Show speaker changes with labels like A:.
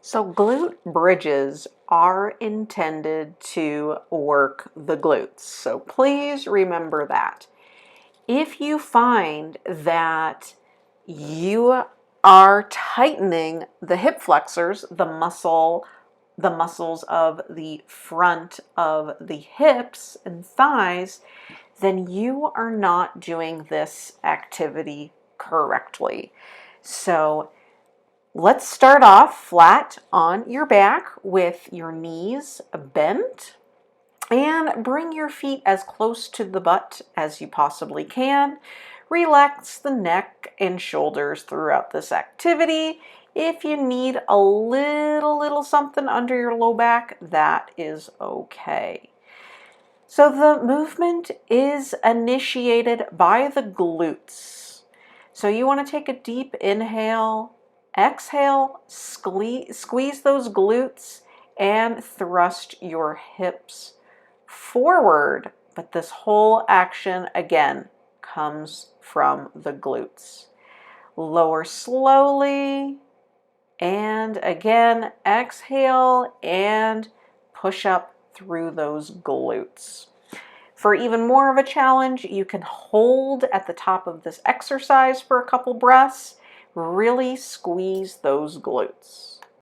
A: So glute bridges are intended to work the glutes. So please remember that. If you find that you are tightening the hip flexors, the muscles of the front of the hips and thighs, then you are not doing this activity correctly. So let's start off flat on your back with your knees bent and bring your feet as close to the butt as you possibly can. Relax the neck and shoulders throughout this activity. If you need a little something under your low back, that is okay. So the movement is initiated by the glutes. So you want to take a deep inhale, exhale, squeeze those glutes, and thrust your hips forward. But this whole action, again, comes from the glutes. Lower slowly, and again, exhale and push up through those glutes. For even more of a challenge, you can hold at the top of this exercise for a couple breaths. Really squeeze those glutes.